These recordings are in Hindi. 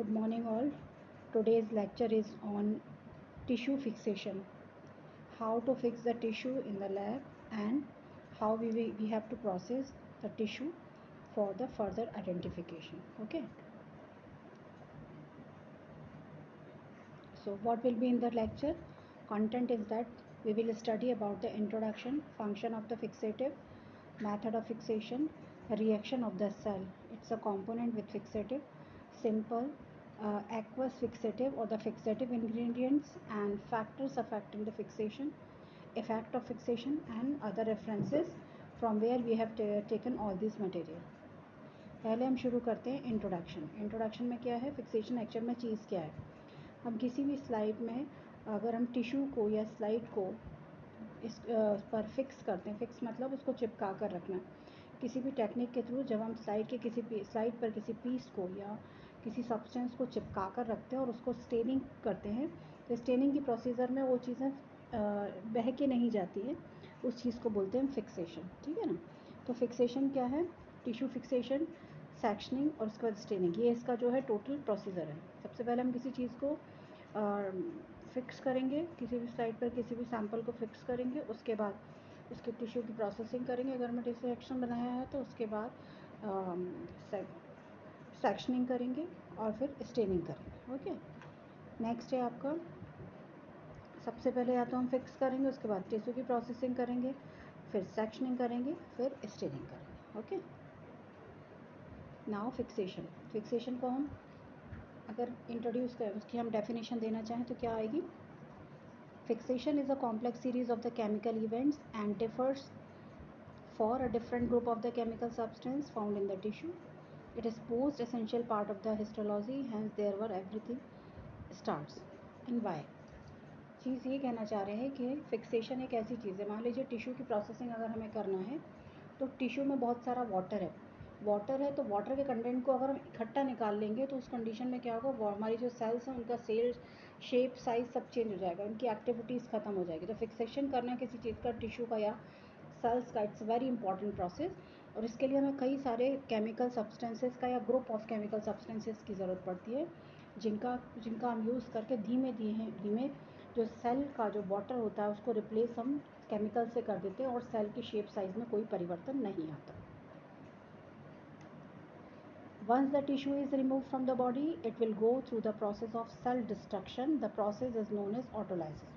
Good morning all. Today's lecture is on tissue fixation. How to fix the tissue in the lab and how we have to process the tissue for the further identification. Okay. So what will be in the lecture? Content is that we will study about the introduction, function of the fixative, method of fixation, reaction of the cell. It's a component with fixative, simple, aqueous fixative or the fixative ingredients and factors affecting the fixation, effect of fixation and other references from where we have taken all this material. पहले हम शुरू करते हैं इंट्रोडक्शन में क्या है, फिक्सेशन एक्चुअल में चीज़ क्या है. हम किसी भी स्लाइड में अगर हम टिश्यू को या स्लाइड को इस पर फिक्स करते हैं, फिक्स मतलब उसको चिपका कर रखना. किसी भी टेक्निक के थ्रू जब हम स्लाइड पर किसी पीस को या किसी सब्सटेंस को चिपका कर रखते हैं और उसको स्टेनिंग करते हैं, तो स्टेनिंग की प्रोसीजर में वो चीज़ें बह के नहीं जाती है, उस चीज़ को बोलते हैं फिक्सेशन. ठीक है ना. तो फिक्सेशन क्या है, टिश्यू फिक्सेशन, सेक्शनिंग और उसके बाद स्टेनिंग, ये इसका जो है टोटल प्रोसीजर है. सबसे पहले हम किसी चीज़ को फिक्स करेंगे, किसी भी साइड पर किसी भी सैंपल को फिक्स करेंगे, उसके बाद उसके टिश्यू की प्रोसेसिंग करेंगे. अगर हमने डिसेक्शन बनाया है तो उसके बाद सेक्शनिंग करेंगे और फिर स्टेनिंग करेंगे. ओके. नेक्स्ट है आपका, सबसे पहले या तो हम फिक्स करेंगे, उसके बाद टिश्यू की प्रोसेसिंग करेंगे, फिर सेक्शनिंग करेंगे, फिर स्टेनिंग करेंगे. ओके. नाउ फिक्सेशन को हम अगर इंट्रोड्यूस करें, उसकी हम डेफिनेशन देना चाहें तो क्या आएगी. Fixation is a complex series of the chemical events and differs for a different group of the chemical substance found in the tissue. It is most essential part of the histology, hence there were everything starts. And why? चीज़ ये कहना चाह रहे हैं कि फिक्सेशन एक ऐसी चीज़ है, मान लीजिए टिश्यू की प्रोसेसिंग अगर हमें करना है तो टिश्यू में बहुत सारा वाटर है, तो वाटर के कंटेंट को अगर हम इकट्ठा निकाल लेंगे तो उस कंडीशन में क्या होगा, हमारी जो सेल्स हैं उनका सेल शेप साइज सब चेंज हो जाएगा, उनकी एक्टिविटीज़ ख़त्म हो जाएगी. तो फिक्सेशन करना किसी चीज़ का, टिश्यू का या सेल्स का, इट्स वेरी इंपॉर्टेंट प्रोसेस. और इसके लिए हमें कई सारे केमिकल सब्सटेंसेस का या ग्रुप ऑफ केमिकल सब्सटेंसेस की ज़रूरत पड़ती है, जिनका हम यूज़ करके धीमे जो सेल का जो वाटर होता है उसको रिप्लेस हम केमिकल से कर देते हैं और सेल की शेप साइज में कोई परिवर्तन नहीं आता. Once the tissue is removed from the body, it will go through the process of cell destruction. The process is known as autolysis.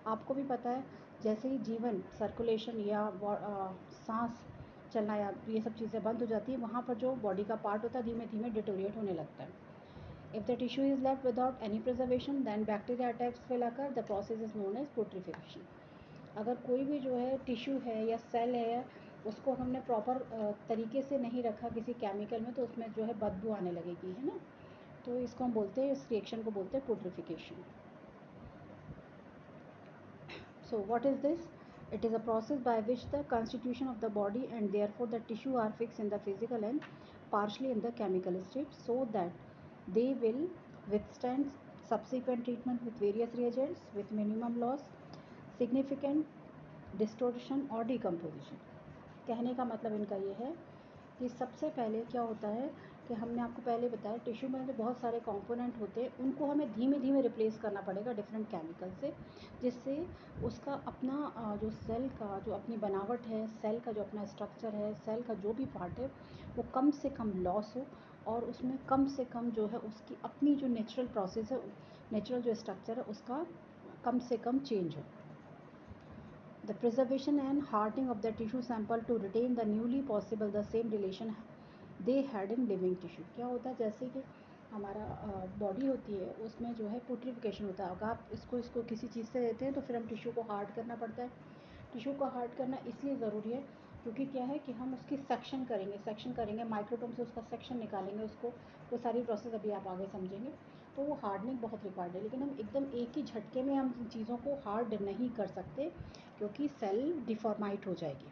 आपको भी पता है, जैसे ही जीवन सर्कुलेशन या सांस चलना या ये सब चीज़ें बंद हो जाती है, वहाँ पर जो बॉडी का पार्ट होता है धीमे धीमे डिटोरिएट होने लगता है. If the tissue is left without any preservation, then bacteria attacks will occur. The process is known as putrefaction. अगर कोई भी जो है टिश्यू है या सेल है, उसको हमने प्रॉपर तरीके से नहीं रखा किसी केमिकल में, तो उसमें जो है बदबू आने लगेगी, है ना. तो इसको हम बोलते हैं, इस रिएक्शन को बोलते हैं putrefaction. So what is this? It is a process by which the constitution of the body and therefore the tissue are fixed in the physical and partially in the chemical state, so that they will withstand subsequent treatment with various reagents with minimum loss, significant distortion और डिकम्पोजिशन. कहने का मतलब इनका ये है कि सबसे पहले क्या होता है कि हमने आपको पहले बताया, टिश्यू में जो बहुत सारे कंपोनेंट होते हैं उनको हमें धीमे धीमे रिप्लेस करना पड़ेगा डिफरेंट केमिकल से, जिससे उसका अपना जो सेल का जो अपनी बनावट है, सेल का जो अपना स्ट्रक्चर है, सेल का जो भी पार्ट है वो कम से कम लॉस हो और उसमें कम से कम जो है उसकी अपनी जो नेचुरल प्रोसेस है, नेचुरल जो स्ट्रक्चर है उसका कम से कम चेंज हो. The preservation and hardening of the tissue sample to retain the newly possible the same relation they had in living tissue. क्या होता है, जैसे कि हमारा बॉडी होती है उसमें जो है पुट्रिफिकेशन होता है. अगर आप इसको किसी चीज़ से देते हैं तो फिर हम टिश्यू को हार्ड करना पड़ता है. टिश्यू को हार्ड करना इसलिए ज़रूरी है क्योंकि क्या है कि हम उसकी सेक्शन करेंगे माइक्रोटोम से उसका सेक्शन निकालेंगे, उसको वो सारी प्रोसेस अभी आप आगे समझेंगे. तो वो हार्डनिंग बहुत रिक्वायर्ड है, लेकिन हम एकदम एक ही झटके में हम चीज़ों को हार्ड नहीं कर सकते क्योंकि सेल डिफॉर्माइट हो जाएगी.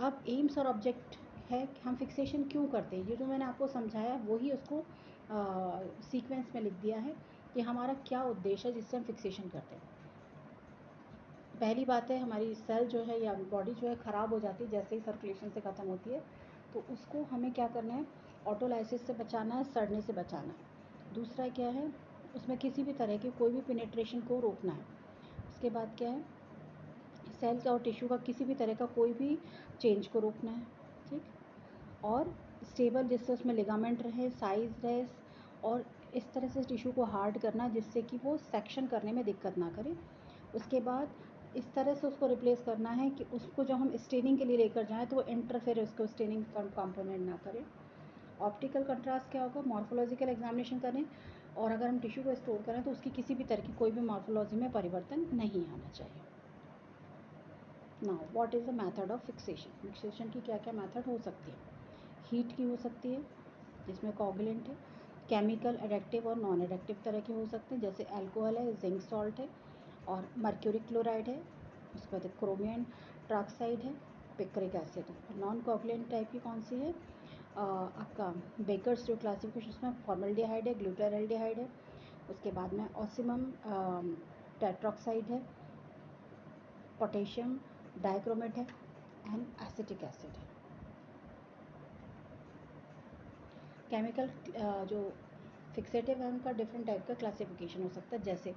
अब एम्स और ऑब्जेक्ट है कि हम फिक्सेशन क्यों करते हैं, ये जो मैंने आपको समझाया वही उसको सीक्वेंस में लिख दिया है कि हमारा क्या उद्देश्य है जिससे हम फिक्सेशन करते हैं. पहली बात है, हमारी सेल जो है या बॉडी जो है ख़राब हो जाती है जैसे ही सर्कुलेशन से ख़त्म होती है, तो उसको हमें क्या करना है, ऑटोलाइसिस से बचाना है, सड़ने से बचाना है। दूसरा क्या है, उसमें किसी भी तरह की कोई भी पेनिट्रेशन को रोकना है। उसके बाद क्या है, सेल का और टिश्यू का किसी भी तरह का कोई भी चेंज को रोकना है, ठीक। और स्टेबल, जिससे उसमें लिगामेंट रहे, साइज रहे, और इस तरह से टिश्यू को हार्ड करना जिससे कि वो सेक्शन करने में दिक्कत ना करे। उसके बाद इस तरह से उसको रिप्लेस करना है कि उसको जब हम स्टेनिंग के लिए लेकर जाएँ तो वो इंटरफेयर उसको स्टेनिंग कंपोनेंट ना करे। ऑप्टिकल कंट्रास्ट क्या होगा, मॉर्फोलॉजिकल एग्जामिनेशन करें, और अगर हम टिश्यू को स्टोर करें तो उसकी किसी भी तरह की कोई भी मॉर्फोलॉजी में परिवर्तन नहीं आना चाहिए। Now what is the method of fixation. Fixation की क्या क्या मेथड हो सकती है। हीट की हो सकती है जिसमें कोगुलेंट है, केमिकल एडेक्टिव और नॉन एडेक्टिव तरह के हो सकते हैं, जैसे अल्कोहल है, जिंक सॉल्ट है, और मर्क्यूरिक क्लोराइड है। उसके बाद क्रोमियम ट्राक्साइड है, पिक्रिक एसिड है। और नॉन कोगुलेंट टाइप की कौन सी है, आपका बेकर्स जो क्लासिफिकेशन, उसमें फॉर्मल्डिहाइड है, ग्लूटाराल्डिहाइड है। उसके बाद में ऑसिमम टेट्रोक्साइड है, पोटेशियम डाइक्रोमेट है, एंड एसिटिक एसिड है। केमिकल जो फिक्सेटिव है उनका डिफरेंट टाइप का क्लासिफिकेशन हो सकता है, जैसे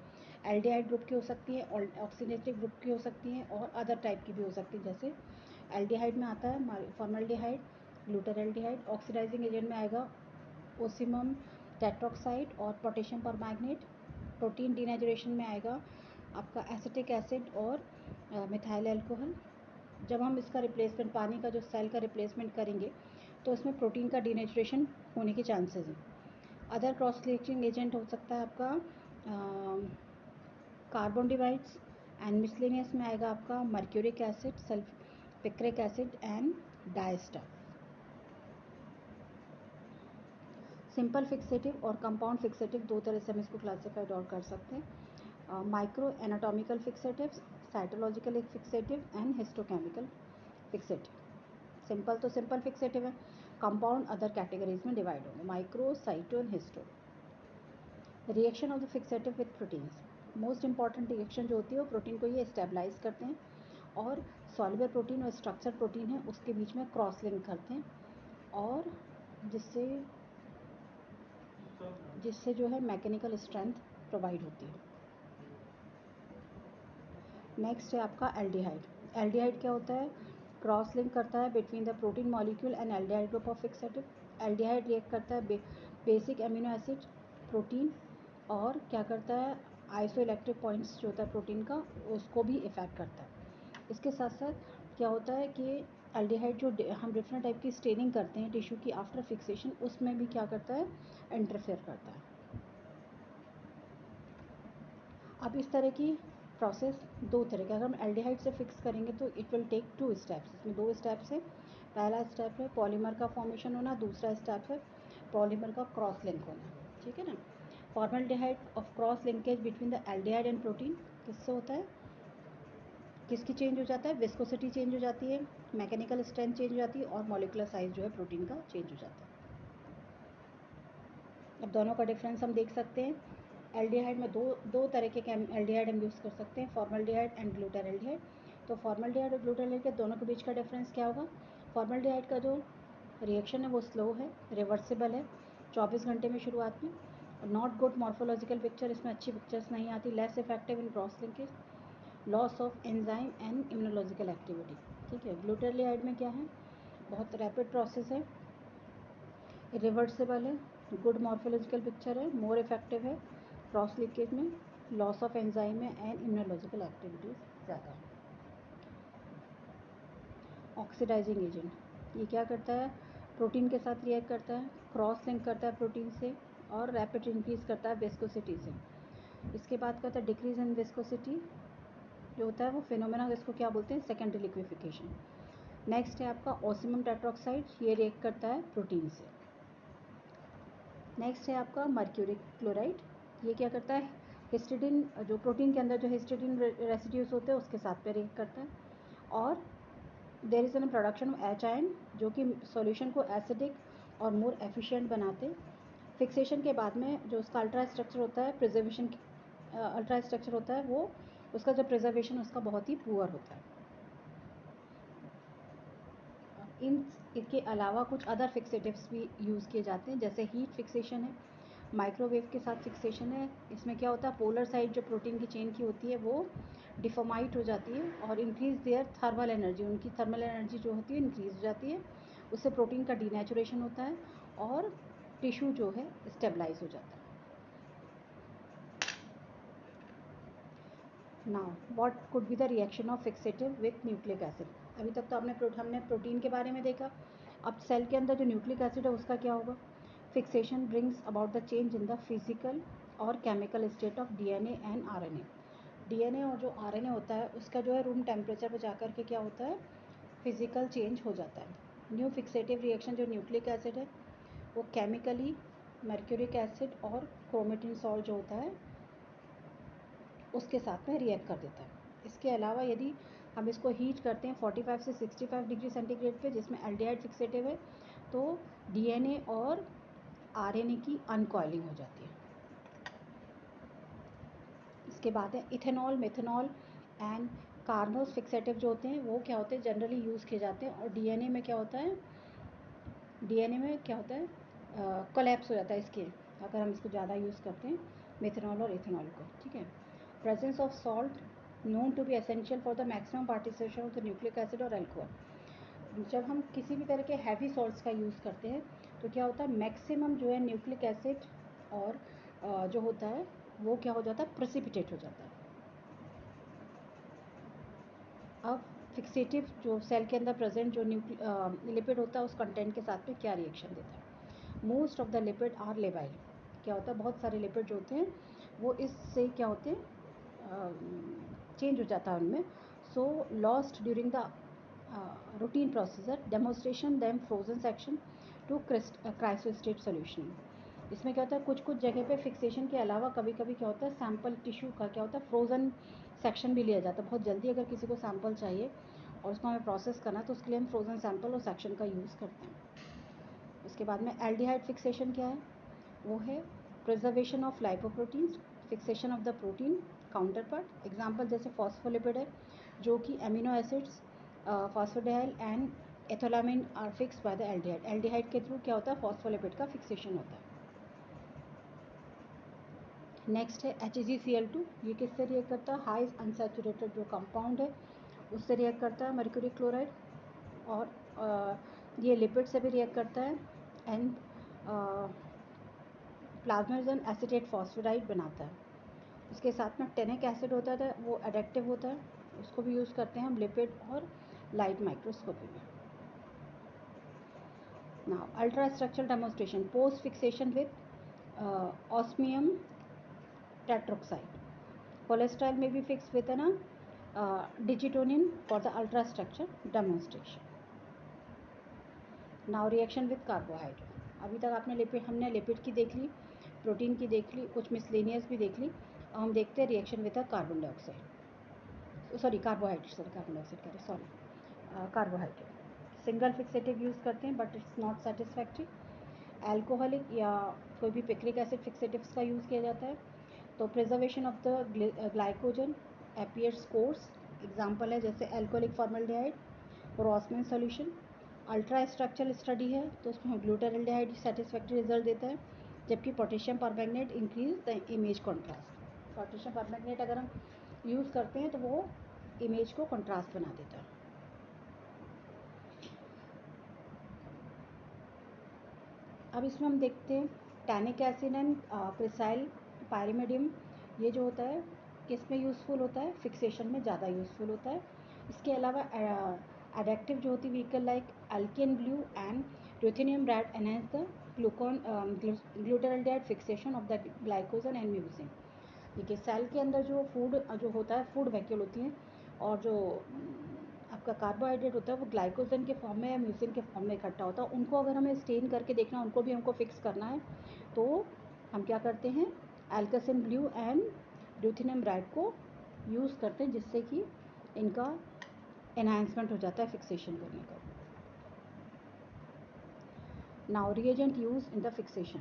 एल्डिहाइड ग्रुप की हो सकती है, और ऑक्सीडेटिव ग्रुप की हो सकती हैं, और अदर टाइप की भी हो सकती है। जैसे एल्डिहाइड में आता है फॉर्मल्डिहाइड, ग्लूटाराल्डिहाइड। ऑक्सीडाइजिंग एजेंट में आएगा ओसिमम टेट्रोक्साइड और पोटेशियम परमैंगनेट। प्रोटीन डीनेचुरेशन में आएगा आपका एसिटिक एसिड और मिथाइल अल्कोहल। जब हम इसका रिप्लेसमेंट, पानी का जो सेल का रिप्लेसमेंट करेंगे तो उसमें प्रोटीन का डीनेचुरेशन होने के चांसेस हैं। अदर क्रॉस लिंकिंग एजेंट हो सकता है आपका कार्बन डिवाइड्स, एंड मिसलेनियस में आएगा आपका mercuric acid, sulphuric acid, and diester. Simple fixative और कंपाउंड फिक्सेटिव दो तरह से हम इसको क्लासिफाइड और कर सकते हैं। Micro anatomical fixative, cytological fixative, and histochemical fixative. Simple तो सिंपल फिक्सेटिव है, कंपाउंड अदर कैटेगरीज में डिवाइड होंगे, micro, cyto, and histo. Reaction of the fixative with proteins. Most important reaction जो होती है वो प्रोटीन को ये स्टेबलाइज करते हैं, और सॉल्युबल प्रोटीन और स्ट्रक्चर प्रोटीन है उसके बीच में क्रॉस लिंक करते हैं, और जिससे जिससे जो है मैकेनिकल स्ट्रेंथ प्रोवाइड होती है। नेक्स्ट है आपका एल्डिहाइड। एल्डिहाइड क्या होता है, क्रॉस लिंक करता है between the protein molecule and aldehyde group of fixative. Aldehyde react करता है बेसिक एमिनो एसिड प्रोटीन, और क्या करता है, आइसोइलेक्ट्रिक पॉइंट्स जो होता है प्रोटीन का उसको भी इफेक्ट करता है। इसके साथ साथ क्या होता है कि एल्डिहाइड जो हम डिफरेंट टाइप की स्टेनिंग करते हैं टिश्यू की आफ्टर फिक्सेशन, उसमें भी क्या करता है, इंटरफेयर करता है। अब इस तरह की प्रोसेस दो तरह के, अगर हम एल्डिहाइड से फिक्स करेंगे तो इट विल टेक 2 स्टेप्स। इसमें 2 स्टेप्स है। पहला स्टेप है पॉलीमर का फॉर्मेशन होना, दूसरा स्टेप है पॉलीमर का क्रॉस लिंक होना, ठीक है ना। Formaldehyde of cross linkage between the aldehyde and protein किससे होता है, किसकी चेंज हो जाता है, विस्कोसिटी चेंज हो जाती है, मैकेनिकल स्ट्रेंथ चेंज हो जाती है, और मॉलिकुलर साइज जो है प्रोटीन का चेंज हो जाता है। अब दोनों का डिफरेंस हम देख सकते हैं। एल्डिहाइड में दो तरह के एल्डिहाइड हम यूज़ कर सकते हैं, फॉर्मल्डिहाइड एंड ग्लूटाराल्डिहाइड। तो फॉर्मल्डिहाइड और ग्लूटाराल्डिहाइड के दोनों के बीच का डिफरेंस क्या होगा, फॉर्मल्डिहाइड का जो रिएक्शन है वो स्लो है, रिवर्सिबल है, 24 घंटे में शुरुआत में। नॉट गुड मॉर्फोलॉजिकल पिक्चर, इसमें अच्छी पिक्चर्स नहीं आती, less effective in cross linkage, loss of enzyme and immunological activity, ठीक है। ग्लूटाराल्डिहाइड में क्या है, बहुत रैपिड प्रोसेस है, रिवर्सिबल है, गुड मॉर्फोलॉजिकल पिक्चर है, मोर इफेक्टिव है क्रॉस लिंकेज में, लॉस ऑफ एंजाइम है, एंड इम्यूनोलॉजिकल एक्टिविटीज़ ज़्यादा है। ऑक्सीडाइजिंग एजेंट, ये क्या करता है, प्रोटीन के साथ रिएक्ट करता है, क्रॉस लिंक करता है प्रोटीन से, और रैपिड इंक्रीज करता है विस्कोसिटी से। इसके बाद क्या होता है, डिक्रीज इन विस्कोसिटी जो होता है वो फिनोमेना, इसको क्या बोलते हैं, सेकेंडरी लिक्विफिकेशन। नेक्स्ट है आपका ओसिमम टेट्रोक्साइड, ये रिएक्ट करता है प्रोटीन से। नेक्स्ट है आपका मर्क्यूरिक क्लोराइड, ये क्या करता है, हिस्टिडीन जो प्रोटीन के अंदर जो हिस्टिडीन रेसिड्यूज होते हैं उसके साथ पे रिएक्ट करता है, और there is an production of H ion जो कि सॉल्यूशन को एसिडिक और मोर एफिशिएंट बनाते हैं। फिक्सेशन के बाद में जो उसका अल्ट्रा स्ट्रक्चर होता है, प्रिजर्वेशन अल्ट्रा स्ट्रक्चर होता है, वो उसका जो प्रिजर्वेशन उसका बहुत ही पुअर होता है। इन इसके अलावा कुछ अदर फिक्सेटिव्स भी यूज़ किए जाते हैं, जैसे हीट फिक्सेशन है, माइक्रोवेव के साथ फिक्सेशन है। इसमें क्या होता है, पोलर साइड जो प्रोटीन की चेन की होती है वो डिफॉर्माइट हो जाती है और इंक्रीज देयर थर्मल एनर्जी, उनकी थर्मल एनर्जी जो होती है इंक्रीज हो जाती है, उससे प्रोटीन का डीनेचुरेशन होता है और टिश्यू जो है स्टेबलाइज हो जाता है। Now what could be the reaction of fixative with nucleic acid. अभी तक तो हमने प्रोटीन के बारे में देखा, अब सेल के अंदर जो न्यूक्लिक एसिड है उसका क्या होगा। Fixation brings about the change in the physical और chemical state of DNA and RNA. DNA और जो आरएनए होता है उसका जो है रूम टेम्परेचर पर जाकर के क्या होता है, फिजिकल चेंज हो जाता है। न्यू फिक्सेटिव रिएक्शन जो न्यूक्लिक एसिड है वो केमिकली मर्क्यूरिक एसिड और क्रोमेटिन सॉल्ट जो होता है उसके साथ में रिएक्ट कर देता है। इसके अलावा यदि हम इसको हीट करते हैं 45 से 65 डिग्री सेंटीग्रेड पे, जिसमें एल्डिहाइड फिक्सेटिव है, तो डीएनए और आरएनए की अनकॉइलिंग हो जाती है। इसके बाद है इथेनॉल, मेथनॉल एंड कार्नोस फिक्सेटिव जो होते हैं वो क्या होते हैं, जनरली यूज़ किए जाते हैं। और डीएनए में क्या होता है, कोलैप्स हो जाता है इसके, अगर हम इसको ज़्यादा यूज़ करते हैं मेथनॉल और इथेनॉल को। ठीक है। Presence of salt known to be essential for the maximum participation of the nucleic acid और अल्कोहल। जब हम किसी भी तरह के हैवी सॉल्ट्स का यूज़ करते हैं तो क्या होता है, मैक्सिमम जो है न्यूक्लिक एसिड और जो होता है वो क्या हो जाता है, प्रेसिपिटेट हो जाता है। अब फिक्सेटिव जो सेल के अंदर प्रेजेंट जो लिपिड होता है उस कंटेंट के साथ में क्या रिएक्शन देता है। Most of the lipid are labile. क्या होता है, बहुत सारे लिपिड जो होते हैं वो इससे क्या होते हैं, चेंज हो जाता है उनमें। So lost during the routine procedure, demonstration them frozen section to cryostat solution. इसमें क्या होता है, कुछ कुछ जगह पे फिक्सेशन के अलावा कभी कभी क्या होता है, सैम्पल टिश्यू का क्या होता है, फ्रोज़न सेक्शन भी लिया जाता है। बहुत जल्दी अगर किसी को सैम्पल चाहिए और उसको हमें प्रोसेस करना है तो उसके लिए हम फ्रोज़न सैम्पल और सेक्शन का यूज़ करते हैं। उसके बाद में एल्डिहाइड फिक्सेशन क्या है, वो है preservation of lipoproteins, fixation of the protein counterpart. Example जैसे फॉस्फोलिपिड है जो कि amino acids phosphatidyl and ethanolamine are fix by the aldehyde. Aldehyde के थ्रू क्या होता है, फॉस्फोलिपिड का फिक्सेशन होता है। नेक्स्ट है HgCl2, ये किससे रिएक्ट करता है, हाई अनसैचुरेटेड जो कंपाउंड है उससे रिएक्ट करता है, मर्क्यूरी क्लोराइड। और ये लिपिड से भी रिएक्ट करता है एंड प्लाज्माजन एसिटेट फॉस्फोराइड बनाता है। उसके साथ में टेनिक एसिड होता है, वो एडेक्टिव होता है, उसको भी यूज़ करते हैं हम लिपिड और लाइट माइक्रोस्कोपी में। Now ultra structural demonstration post fixation with osmium tetroxide. Cholesterol may be fixed with an digitonin for the ultrastructure demonstration. Now reaction with carbohydrate. अभी तक हमने लिपिड की देख ली, प्रोटीन की देख ली, कुछ मिसलेनियस भी देख ली। अब हम देखते हैं reaction with carbon dioxide, carbohydrate. Single fixative use करते हैं but it's not satisfactory. Alcoholic या कोई भी पिक्रिक एसिड फिक्सेटिव्स का यूज़ किया जाता है। तो preservation of the glycogen appears coarse. Example है जैसे alcoholic formaldehyde, Rossman solution. Ultra structural study है तो उसमें ग्लूटाराल्डिहाइड सेटिस्फैक्ट्री रिजल्ट देता है, जबकि potassium permanganate increase the image contrast. Potassium permanganate अगर हम यूज़ करते हैं तो वो इमेज को कॉन्ट्रास्ट बना देता है। अब इसमें हम देखते हैं टैनिक एसिड एंड प्रिसाइल पायरिमिडियम। ये जो होता है किस में यूज़फुल होता है, फिक्सेशन में ज़्यादा यूज़फुल होता है। इसके अलावा एडेक्टिव जो होती है vehicle like alcian blue and ruthenium red enhance the glutaraldehyde fixation of the glycogen and mucin. देखिए सेल के अंदर जो फूड जो होता है, फूड वैक्यूल होती हैं, और जो आपका कार्बोहाइड्रेट होता है वो ग्लाइकोजन के फॉर्म में या म्यूसिन के फॉर्म में इकट्ठा होता है। उनको अगर हमें स्टेन करके देखना है, उनको भी हमको फिक्स करना है, तो हम क्या करते हैं, एल्कासिन ब्लू एंड ड्यूथेनियम रेड को यूज़ करते हैं, जिससे कि इनका एनहांसमेंट हो जाता है फिक्सेशन करने का। Now reagent use in the fixation.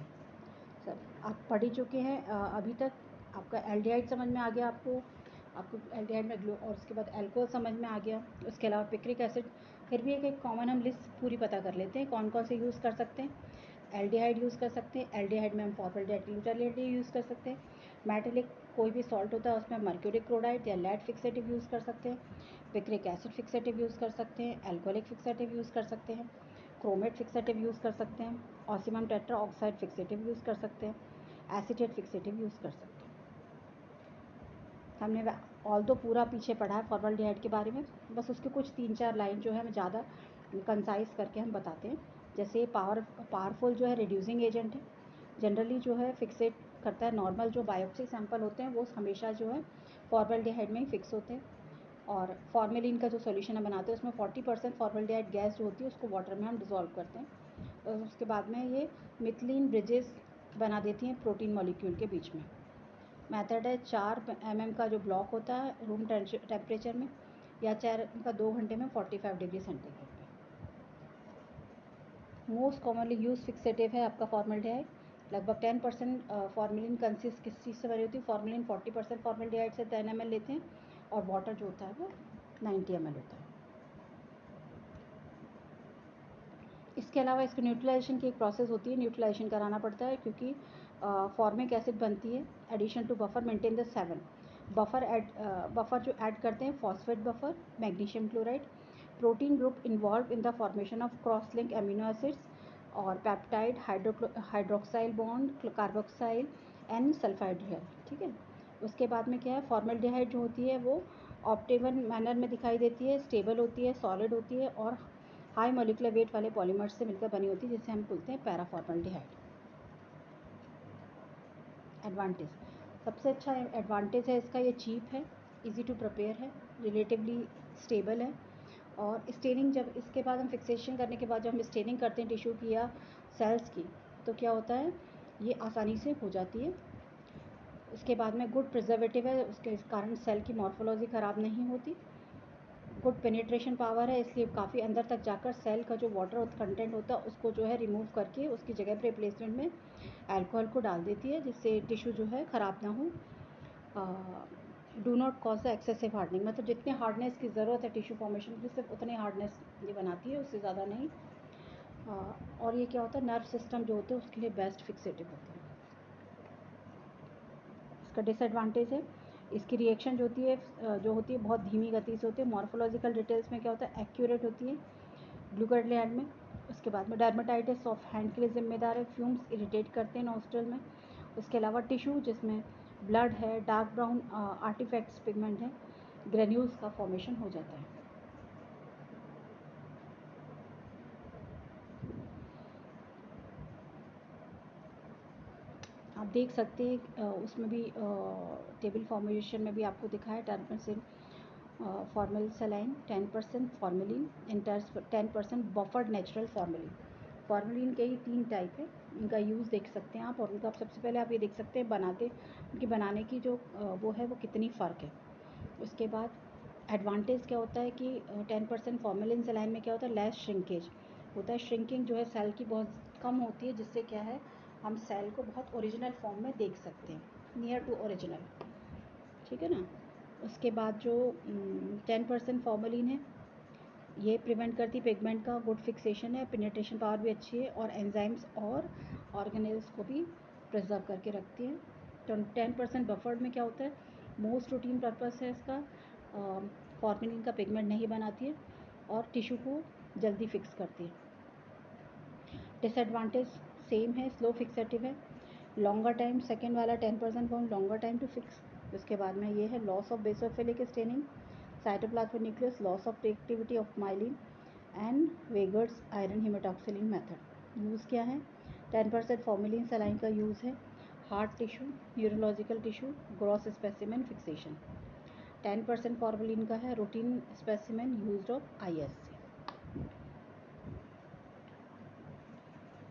Sir आप पढ़ ही चुके हैं अभी तक। आपका एल्डिहाइड समझ में आ गया, आपको एल्डिहाइड में ग्लो, और उसके बाद एल्कोहल समझ में आ गया। उसके अलावा पिक्रिक एसिड फिर भी एक कॉमन हम लिस्ट पूरी पता कर लेते हैं कौन कौन से यूज़ कर सकते हैं। एल्डिहाइड यूज़ कर सकते हैं, एल्डिहाइड में हम फॉर्मल्डिहाइड ग्लूटालेट यूज़ कर सकते हैं। मेटालिक कोई भी सॉल्ट होता है उसमें मर्क्यूरिक क्लोराइड या लेड फिक्सेटिव यूज़ कर सकते हैं। पिक्रिक एसिड फिक्सेटिव यूज़ कर सकते हैं, एल्कोहलिक फिक्सेटिव यूज़ कर सकते हैं, क्रोमेट फिक्सेटिव यूज़ कर सकते हैं, Ocimum tetra oxide fixative use कर सकते हैं, एसीटेट फिक्सेटिव यूज़ कर सकते हैं। हमने ऑल तो पूरा पीछे पढ़ा है फॉर्मल्डिहाइड के बारे में, बस उसके कुछ 3-4 लाइन जो है हमें ज़्यादा कंसाइज करके हम बताते हैं। जैसे पावरफुल जो है रिड्यूसिंग एजेंट है, जनरली जो है फिक्सेट करता है। नॉर्मल जो बायोप्सी सैंपल होते हैं वो हमेशा जो है फॉर्मल्डिहाइड में ही फिक्स होते हैं। और फॉर्मेलिन का जो सॉल्यूशन हम बनाते हैं उसमें 40% फॉर्मल्डिहाइड गैस जो होती है उसको वाटर में हम डिज़ोल्व करते हैं और उसके बाद में ये मिथिलीन ब्रिजेस बना देती हैं प्रोटीन मॉलिक्यूल के बीच में। मेथड है 4 mm का जो ब्लॉक होता है रूम टेम्परेचर में, या 4 का 2 घंटे में 45 डिग्री सेंटीग्रेड पे। मोस्ट कॉमनली यूज फिक्सेटिव है आपका फॉर्मल्डिहाइड। लगभग 10% फॉर्मेलिन कंसिस्ट किस चीज़ से बनी होती है? फॉर्मेलिन 40% फॉर्मल्डिहाइड से 10 ml लेते हैं और वाटर जो होता है वो 90 ml होता है। इसके अलावा इसको न्यूट्रलाइजेशन की एक प्रोसेस होती है, न्यूट्रलाइजेशन कराना पड़ता है क्योंकि फॉर्मिक एसिड बनती है। Addition to buffer maintain the 7 buffer जो ऐड करते हैं phosphate buffer, magnesium chloride, protein group involve in the formation of cross link amino acids और peptide, hydroxyl bond, carboxyl and sulphydryl. ठीक है, उसके बाद में क्या है, फॉर्मल्डिहाइड जो होती है वो ऑप्टिमल मैनर में दिखाई देती है, स्टेबल होती है, सॉलिड होती है और हाई मॉलिक्यूलर वेट वाले पॉलीमर्स से मिलकर बनी होती है जिसे हम बोलते हैं पैराफॉर्मल्डिहाइड। एडवांटेज, सबसे अच्छा एडवांटेज है इसका, ये चीप है, इजी टू प्रिपेयर है, रिलेटिवली स्टेबल है। और स्टेनिंग, जब इसके बाद हम फिक्सेशन करने के बाद जब हम स्टेनिंग करते हैं टिश्यू की या सेल्स की, तो क्या होता है, ये आसानी से हो जाती है। उसके बाद में गुड प्रिजर्वेटिव है, उसके कारण सेल की मॉर्फोलॉजी ख़राब नहीं होती। गुड पेनिट्रेशन पावर है, इसलिए काफ़ी अंदर तक जाकर सेल का जो वाटर कंटेंट होता है उसको जो है रिमूव करके उसकी जगह पर रिप्लेसमेंट में अल्कोहल को डाल देती है जिससे टिश्यू जो है ख़राब ना हो। Do not cause the excessive hardening, मतलब जितने हार्डनेस की ज़रूरत है टिश्यू फॉर्मेशन की सिर्फ उतने हार्डनेस ये बनाती है, उससे ज़्यादा नहीं। और ये क्या होता है, नर्व सिस्टम जो होते हैं उसके लिए बेस्ट फिक्सेटिव होते हैं। इसका डिसएडवांटेज है, इसकी रिएक्शन जो होती है बहुत धीमी गति से होती है। मॉर्फोलॉजिकल डिटेल्स में क्या होता है, एक्यूरेट होती है ग्लूटालेट में। उसके बाद में डर्मेटाइटिस ऑफ हैंड के लिए जिम्मेदार है, फ्यूम्स इरिटेट करते हैं नोस्ट्रल में। उसके अलावा टिश्यू जिसमें ब्लड है, डार्क ब्राउन आर्टिफैक्ट्स पिगमेंट है, ग्रेन्यूल्स का फॉर्मेशन हो जाता है। आप देख सकते हैं उसमें भी टेबल फॉर्मेशन में भी आपको दिखा है 10% formal saline, 10% formalin and 10% buffered natural formalin. Formalin के ही 3 टाइप है, इनका यूज़ देख सकते हैं आप। और उनका सबसे पहले आप ये देख सकते हैं उनकी बनाने की जो वो है वो कितनी फ़र्क है। उसके बाद एडवांटेज क्या होता है कि 10% फॉर्मेलिन सलाइन में क्या होता है, लेस श्रिंकेज होता है। श्रिंकिंग जो है सेल की बहुत कम होती है जिससे क्या है, हम सेल को बहुत ओरिजिनल फॉर्म में देख सकते हैं, नियर टू ओरिजिनल। ठीक है ना। उसके बाद जो 10% फॉर्मेलिन है ये प्रिवेंट करती पिगमेंट का, गुड फिक्सेशन है, पेनिट्रेशन पावर भी अच्छी है और एंजाइम्स और ऑर्गेनेल्स को भी प्रिजर्व करके रखती है। तो 10% बफर्ड में क्या होता है, मोस्ट रूटीन पर्पस है इसका, फॉर्मेलिन का पिगमेंट नहीं बनाती है और टिश्यू को जल्दी फिक्स करती है। डिसएडवांटेज सेम है, स्लो फिक्सेटिव है, लॉन्गर टाइम, सेकेंड वाला 10% form longer time to fix. उसके बाद में ये है loss of basophilic staining, cytoplasmic nucleus, loss of activity of myelin and Weigert's iron haematoxylin method. Use क्या है, 10% फॉर्मेलिन सलाइन का यूज़ है, heart tissue, neurological tissue, gross specimen fixation. 10% formalin का है routine specimen used of ISC।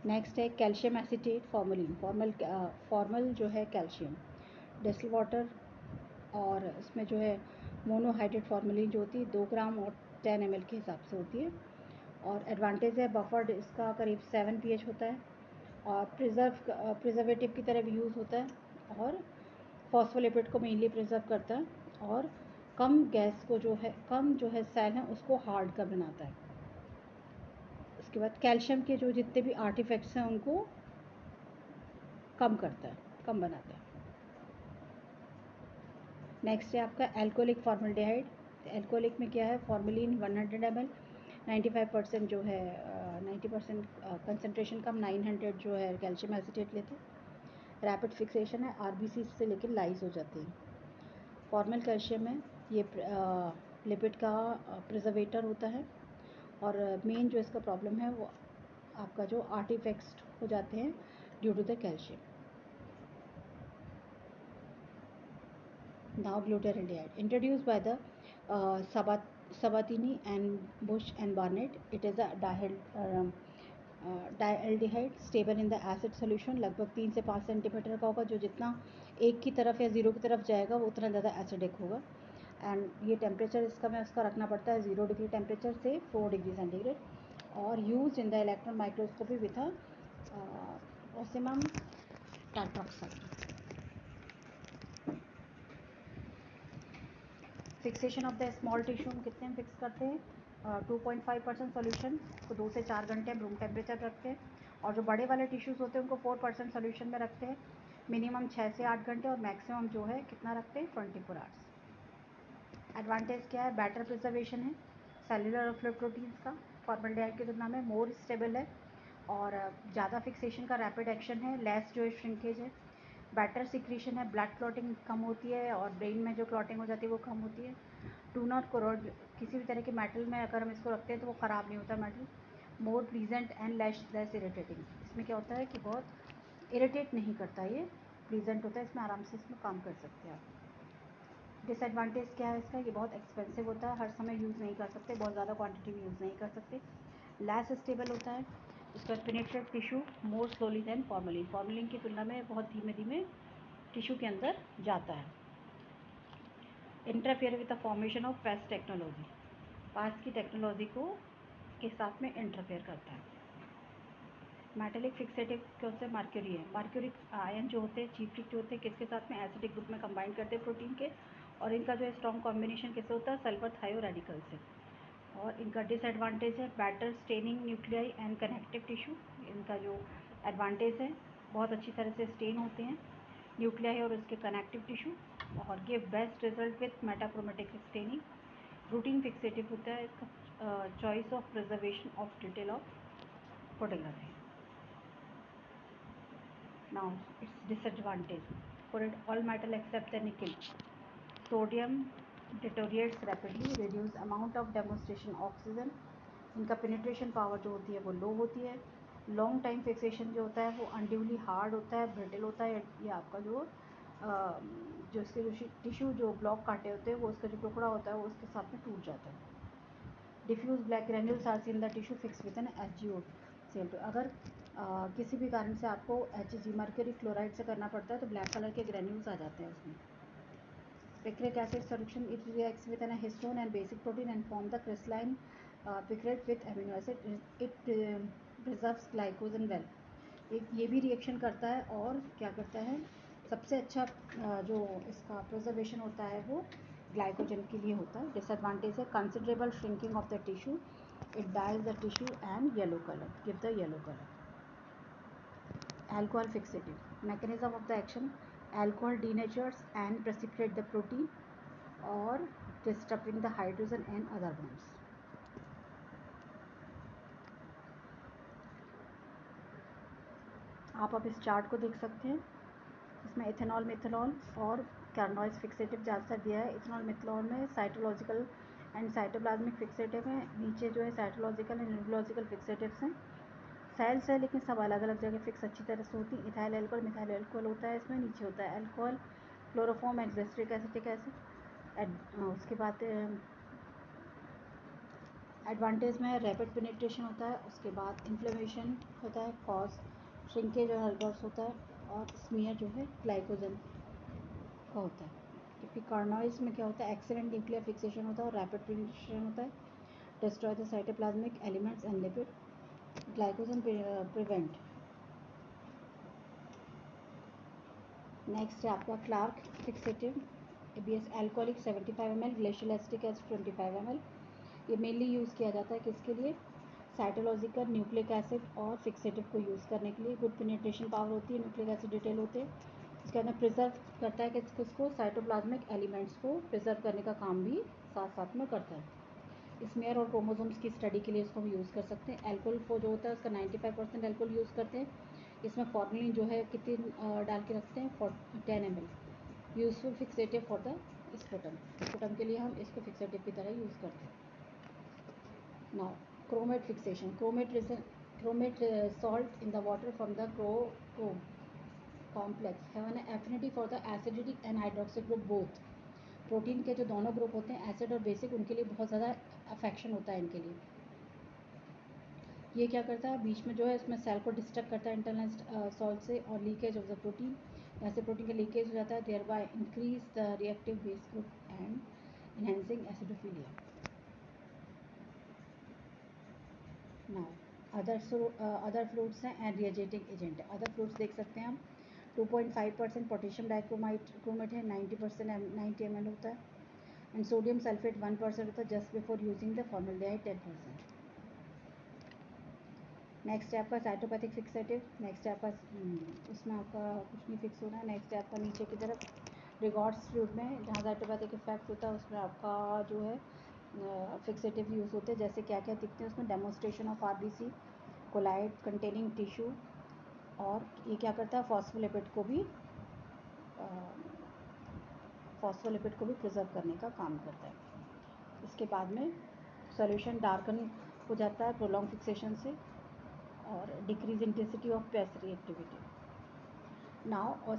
Next है कैल्शियम एसिटेट फॉर्मेलिन, फॉर्मल जो है कैल्शियम डिस्टिल वाटर, और इसमें जो है मोनोहाइड्रेट फॉर्मेलिन जो होती है 2 ग्राम और 10 ml के हिसाब से होती है। और एडवांटेज है बफर्ड इसका करीब 7 pH होता है और प्रिजर्वेटिव की तरह भी यूज़ होता है और फॉस्फोलिपिड को मेनली प्रिजर्व करता है और कम जो है सेल है उसको हार्ड कर बनाता है। उसके बाद कैल्शियम के जो जितने भी आर्टिफैक्ट्स हैं उनको कम करता है, कम बनाता है। नेक्स्ट है आपका एल्कोहलिक फॉर्मल्डिहाइड। एल्कोहलिक में क्या है, फॉर्मेलिन 100 ml, 95% जो है 90% कंसनट्रेशन कम, 900 जो है कैल्शियम एसिटेट लेते हैं। रैपिड फिक्सेशन है, आरबीसी से लेकर लाइस हो जाती है। फॉर्मल कैल्शियम है, ये लिपिड का प्रिजर्वेटर होता है और मेन जो इसका प्रॉब्लम है वो आपका जो आर्टिफैक्ट्स हो जाते हैं due to the calcium. Now glutaraldehyde, introduced by the Sabatini and Bush and Barnett. It is a dialdehyde stable in the acid solution, लगभग 3 से 5 सेंटीमीटर का होगा, जो जितना एक की तरफ या ज़ीरो की तरफ जाएगा वो उतना ज़्यादा एसिडिक होगा। एंड ये टेम्परेचर इसका में उसका रखना पड़ता है 0 डिग्री टेम्परेचर से 4 डिग्री सेंटीग्रेड, और use in the electron microscopy with osmium tetroxide. Fixation of the small tissue हम कितने में फिक्स करते हैं, 2.5% सोल्यूशन को 2 से 4 घंटे हम रूम टेम्परेचर रखते हैं, और जो बड़े वाले टिश्यूज़ होते हैं उनको 4% सोल्यूशन में रखते हैं, मिनिमम 6 से 8 घंटे, और मैक्सिमम जो है कितना रखते हैं 24 आवर्स। एडवांटेज क्या है, बेटर प्रिजर्वेशन है सेलुलर और फ्लूइड प्रोटीन्स का, फॉर्मल्डिहाइड की तुलना में मोर स्टेबल है, और ज़्यादा फिक्सेशन का रैपिड एक्शन है, लेस जो है श्रिंकेज है, बेटर सिक्रीशन है, ब्लड क्लॉटिंग कम होती है और ब्रेन में जो क्लॉटिंग हो जाती है वो कम होती है। डू नॉट करोड, किसी भी तरह के मेटल में अगर हम इसको रखते हैं तो वो ख़राब नहीं होता metal. More pleasant and less irritating, इसमें क्या होता है कि बहुत इरिटेट नहीं करता, ये प्लीजेंट होता है, इसमें आराम से इसमें काम कर सकते हैं आप। डिसएडवांटेज क्या है इसका, ये बहुत एक्सपेंसिव होता है, हर समय यूज़ नहीं कर सकते, बहुत ज़्यादा क्वान्टिटी में यूज़ नहीं कर सकते, लेस स्टेबल होता है। इसका penetrate tissue more slowly than formalin, formalin की तुलना में बहुत धीमे धीमे टिश्यू के अंदर जाता है। Interfere with the formation of past technology, past की टेक्नोलॉजी को के साथ में इंटरफेयर करता है। मेटेलिक फिक्सेटिव कौन से, मार्क्यूरी है, मार्क्यूरिक आयन जो होते हैं चीफ्रिक जो होते हैं किसके साथ में, एसिडिक ग्रुप में कंबाइन करते हैं प्रोटीन के, और इनका जो है स्ट्रॉन्ग कॉम्बिनेशन किससे होता है, सल्फर थायो रेडिकल से। और इनका डिसएडवांटेज है better staining nuclei and connective tissue, इनका जो एडवांटेज है बहुत अच्छी तरह से स्टेन होते हैं न्यूक्लियाई और उसके कनेक्टिव टिश्यू, और give best result with metachromatic staining. Routine fixative होता है इसका choice of preservation of detail of photography. Now its disadvantage, for it all metal except the nickel, sodium deteriorates rapidly, reduce amount of demonstration oxygen, इनका पेनिट्रेशन पावर जो होती है वो लो होती है, लॉन्ग टाइम फिक्सेशन जो होता है वो अनड्यूली हार्ड होता है, ब्रिटल होता है, ये आपका जो इसके जो टिश्यू जो ब्लॉक काटे होते हैं वो उसका जो टुकड़ा होता है वो उसके साथ में टूट जाता है। Diffuse black granules are see in the tissue fix with an HgO अगर किसी भी कारण से आपको Hg मर्क्यूरी क्लोराइड से करना पड़ता है तो ब्लैक कलर के ग्रैन्यूल्स आ जाते हैं उसमें। Picric acid solution, it reacts with an histone and basic protein and form the crystalline picrate with amino acid, it preserves glycogen well, एक ये भी रिएक्शन करता है और क्या करता है, सबसे अच्छा जो इसका प्रिजर्वेशन होता है वो ग्लाइकोजन के लिए होता है। डिसएडवांटेज है considerable shrinking of the tissue, it dyes the tissue and yellow colour, give the yellow colour. Alcohol fixative, mechanism of the action, alcohol denatures and precipitate the protein or disrupting the hydrogen and other bonds. आप अब इस चार्ट को देख सकते हैं, इसमें इथेनॉल मिथेनॉल और कार्नोइज फिक्सेटिव ज़्यादातर दिया है। इथेनॉल मिथेनॉल में साइटोलॉजिकल एंड साइटोप्लाज्मिक फिक्सेटिव है, नीचे जो है साइटोलॉजिकल एंड न्यूरोलॉजिकल फिक्सेटिव्स हैं। सेल्स है लेकिन सब अलग अलग जगह फिक्स अच्छी तरह से होती है। इथाइल एल्कोहल मिथाइल एल्कोहल होता है, इसमें नीचे होता है alcohol, chloroform and glyceric acetic acid. उसके बाद एडवांटेज में रैपिड पेनिट्रेशन होता है, उसके बाद इन्फ्लेमेशन होता है, कॉज श्रिंकेज और हर्बर्स होता है, और स्मीयर जो है ग्लाइकोजन का होता है। जबकि कार्नोइज में क्या होता है, एक्सीलेंट न्यूक्लियर फिक्सेशन होता है और रैपिड पेनिट्रेशन होता है, destroy the cytoplasmic elements and lipid, glycogen prevent. Next है आपका Clarke fixative ABS alcoholic 75 ml, glacial acetic acid 25 ml। ये मेनली यूज़ किया जाता है किसके लिए, साइटोलॉजिकल न्यूक्लिक एसिड और फिक्सेटिव को यूज़ करने के लिए। गुड पेनिट्रेशन पावर होती है, न्यूक्लिक एसिड डिटेल होते हैं। इसके अंदर प्रिजर्व करता है कि किसको, साइटोप्लाज्मिक एलिमेंट्स को प्रिजर्व करने का काम भी साथ साथ में करता है। स्मेयर और क्रोमोसोम्स की स्टडी के लिए इसको हम यूज़ कर सकते हैं। एल्कोहल को जो होता है उसका 95% एल्कोहल यूज़ करते हैं। इसमें फॉर्मेलिन जो है कितनी डाल के रखते हैं, 10 ml। Useful fixative for the sputum के लिए हम इसको फिक्सेटिव की तरह यूज़ करते हैं। Now chromate fixation. Chromate salt in the water from the chrome complex have an affinity for the acidic and hydroxy group both। Protein के जो दोनों ग्रुप होते हैं, एसिड और बेसिक, उनके लिए बहुत ज़्यादा अफेक्शन होता है इनके लिए। ये क्या करता है, बीच में जो है इसमें सेल को डिस्टर्ब करता है इंटरनल सॉल्ट से, और लीकेज ऑफ द प्रोटीन, यहाँ से प्रोटीन का लीकेज हो जाता है, there increase the reactive base group and enhancing acidophilia. Now other fruits हैं एंड रिएजेटिंग एजेंट है। अदर फ्रूट्स देख सकते हैं हम, 2.5% पोटेशियम डाइक्रोमेट है, 90 ml होता है, एंड सोडियम सल्फेट 1% होता है just before using the formaldehyde 10%। Next है आपका साइटोपैथिक फिक्सेटिव। नेक्स्ट है आपका उसमें आपका कुछ नहीं फिक्स होना है। नेक्स्ट है आपका नीचे की तरफ रिगॉर्ड्स फ्लूइड में जहाँ साइटोपैथिक इफेक्ट होता है उसमें आपका जो है फिक्सेटिव यूज़ होते हैं। जैसे क्या क्या दिखते हैं उसमें, demonstration of RBC, colloid containing tissue, और ये क्या करता है, फॉस्फोलिपिड को भी प्रिजर्व करने का काम करता है। इसके बाद में सॉल्यूशन डार्कन हो जाता है प्रोलॉन्ग फिक्सेशन से, और decrease intensity of paste reactivity. Now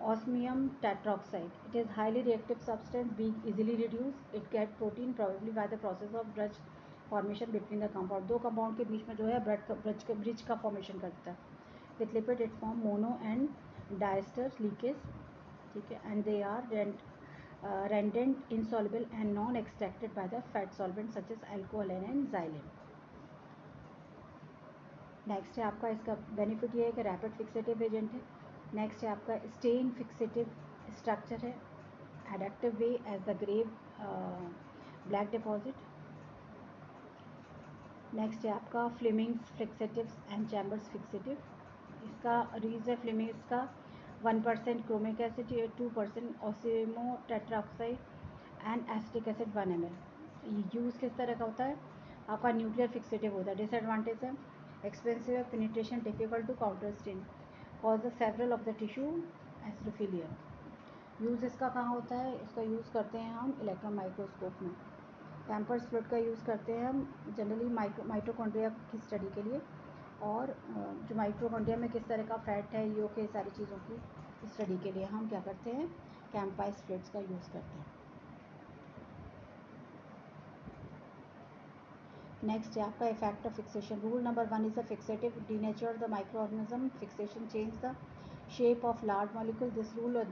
osmium tetroxide, it is highly reactive substance, being easily reduced, it get protein probably by the process of bridge formation between the compound। दो कंपाउंड के बीच में जो है ब्रिज का फॉर्मेशन करता है। With lipid it form mono and diester leakage, ठीक है, and they are rendered insoluble and non extracted by the fat solvent such as alcohol and xylene। Next है आपका, इसका बेनिफिट ये है कि रैपिड फिक्सेटिव एजेंट है। नेक्स्ट है आपका स्टेन फिक्सेटिव स्ट्रक्चर है, एडक्टिव way as the grave black deposit. Next है आपका Flemming's fixative and Chambers fixative. इसका रीज है फ्लेमिंग्स का 1% chromic acid, 2% osmium tetroxide and acetic acid 1 ml। Use किस तरह का होता है, आपका न्यूक्लियर फिक्सेटिव होता है। डिसएडवांटेज है, expensive penetration, difficult to counter stain, causes several of the tissue acidophilia। Use इसका कहाँ होता है, इसका यूज़ करते हैं हम इलेक्ट्रॉन माइक्रोस्कोप में। कैंपर्स फ्लूइड का यूज़ करते हैं हम जनरली माइटोकॉन्ड्रिया की स्टडी के लिए, और जो माइटोकॉन्ड्रिया में किस तरह का फैट है, ये के सारी चीज़ों की स्टडी के लिए हम क्या करते हैं, कैंपाइस फ्लूइड्स का यूज़ करते हैं। नेक्स्ट है आपका effect of fixation. Rule number 1 is the fixative denature the micro organism, fixation change the shape of large molecule. This rule is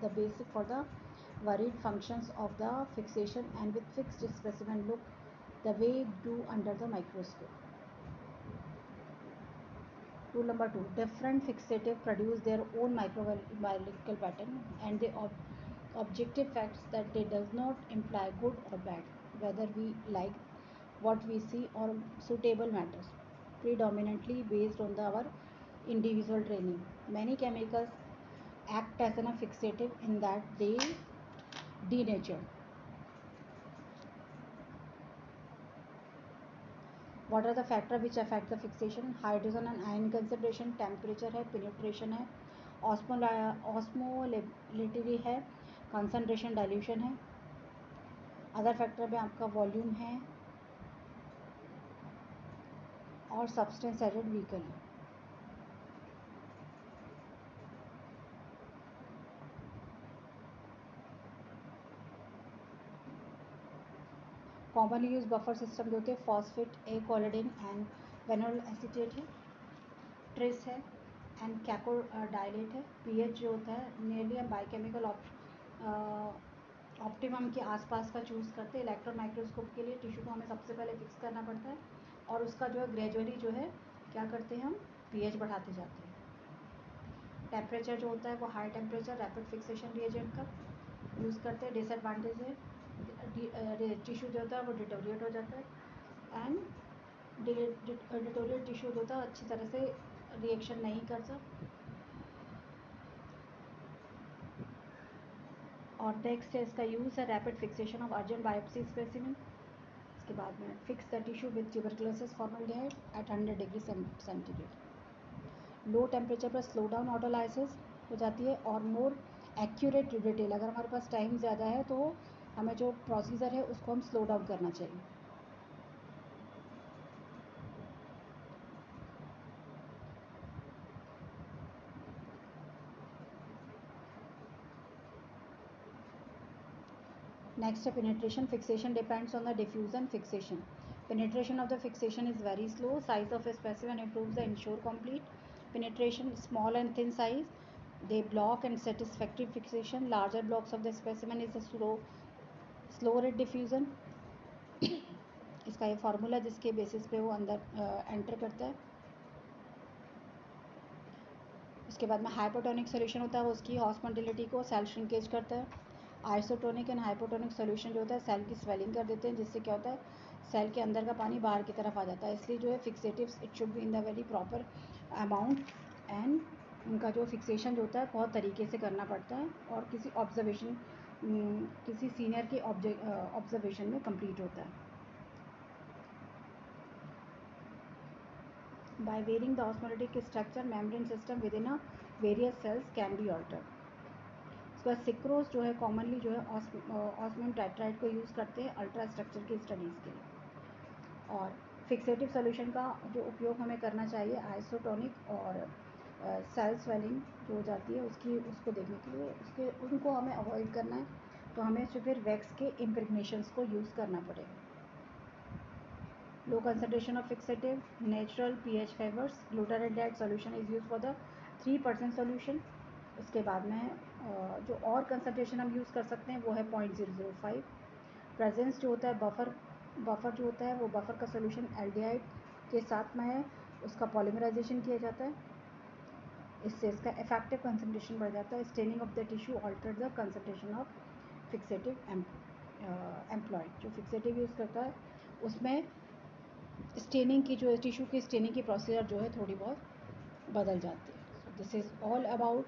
the basic for the varied functions of the fixation and with fixed specimen look the way do under the microscope। Rule number 2, different fixative produce their own microbiological pattern and the objective facts that they does not imply good or bad, whether we like what we see or suitable matters, predominantly based on our individual training। Many chemicals act as a fixative in that they denature। What are the factors which affect the fixation? Hydrogen and ion concentration, temperature है, penetration है, osmolality है, concentration dilution है। अदर फैक्टर में आपका वॉल्यूम है और सब्सटेंस एडेड व्हीकल है। कॉमनली यूज बफर सिस्टम जो होते हैं फॉस्फेट, ए कोलिडीन एंड वेनोल एसीटेट है, ट्रेस है एंड कैकोडाइलेट है। पीएच जो होता है नियरली हम बायोकेमिकल ऑप्टिमम के आसपास का चूज़ करते हैं। इलेक्ट्रॉन माइक्रोस्कोप के लिए टिश्यू को हमें सबसे पहले फिक्स करना पड़ता है, और उसका जो है ग्रेजुअली जो है क्या करते हैं हम, पीएच बढ़ाते जाते हैं। टेम्परेचर जो होता है वो high temperature rapid fixation reagent का यूज़ करते हैं। डिसएडवांटेज है टिश्यू जो होता है वो डिटोरिएट हो जाता है, एंड डिटोरिएट टिश्यू जो होता है अच्छी तरह से रिएक्शन नहीं करता। और नेक्स्ट है इसका यूज़ है rapid fixation of urgent biopsy specimen. इसके बाद में fix the tissue with tuberculosis formaldehyde at 100 degree centigrade. Low temperature पर स्लो डाउन ऑटोलाइसिस हो जाती है और मोर एक्यूरेट डिटेल। अगर हमारे पास टाइम ज़्यादा है तो हमें जो प्रोसीजर है उसको हम स्लो डाउन करना चाहिए। Next, penetration fixation depends on the diffusion fixation. Penetration of the fixation is very slow. Size of a specimen improves the ensure complete penetration. Small and thin size, they block and satisfactory fixation. Larger blocks of the specimen is a slow rate diffusion. इसका ये फार्मूला जिसके बेसिस पे वो अंदर एंटर करता है। उसके बाद में हाइपोटोनिक सोल्यूशन होता है वो उसकी हॉस्पिटलिटी को सेल श्रिंकेज करता है। आइसोटोनिक एंड हाइपोटोनिक सोल्यूशन जो होता है सेल की स्वेलिंग कर देते हैं, जिससे क्या होता है सेल के अंदर का पानी बाहर की तरफ आ जाता है। इसलिए जो है fixatives it should be in the very proper amount and उनका जो फिक्सेशन जो होता है बहुत तरीके से करना पड़ता है और किसी ऑब्जर्वेशन किसी सीनियर के ऑब्जर्वेशन में कंप्लीट होता है। By varying the osmotic structure, membrane system within a various cells can be altered. उसके बाद सिक्रोज जो है कॉमनली जो है ऑस्मियम टाइट्राइड को यूज़ करते हैं अल्ट्रा स्ट्रक्चर की स्टडीज़ के लिए। और फिक्सेटिव सोल्यूशन का जो उपयोग हमें करना चाहिए आइसोटोनिक और सेल स्वेलिंग जो हो जाती है उसको देखने के लिए उनको हमें अवॉइड करना है, तो हमें फिर वैक्स के इम्प्रेगनेशंस को यूज़ करना पड़ेगा। Low concentration of fixative, natural pH fibers, glutarate solution is used for the 3% solution. उसके बाद में जो और कंसनट्रेशन हम यूज़ कर सकते हैं वो है 0.005। प्रेजेंस जो होता है बफर जो होता है वो बफर का सोल्यूशन एल्डिहाइड के साथ में है, उसका पॉलीमराइजेशन किया जाता है, इससे इसका इफेक्टिव कंसनट्रेशन बढ़ जाता है। Staining of the tissue alter the concentration of fixative employed. जो फिक्सेटिव यूज़ करता है उसमें स्टेनिंग की जो टिश्यू की स्टेनिंग की प्रोसीजर जो है थोड़ी बहुत बदल जाती है। So this is all about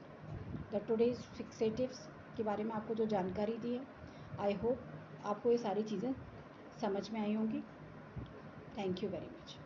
the today's fixatives के बारे में आपको जो जानकारी दी है। आई होप आपको ये सारी चीज़ें समझ में आई होंगी। Thank you very much.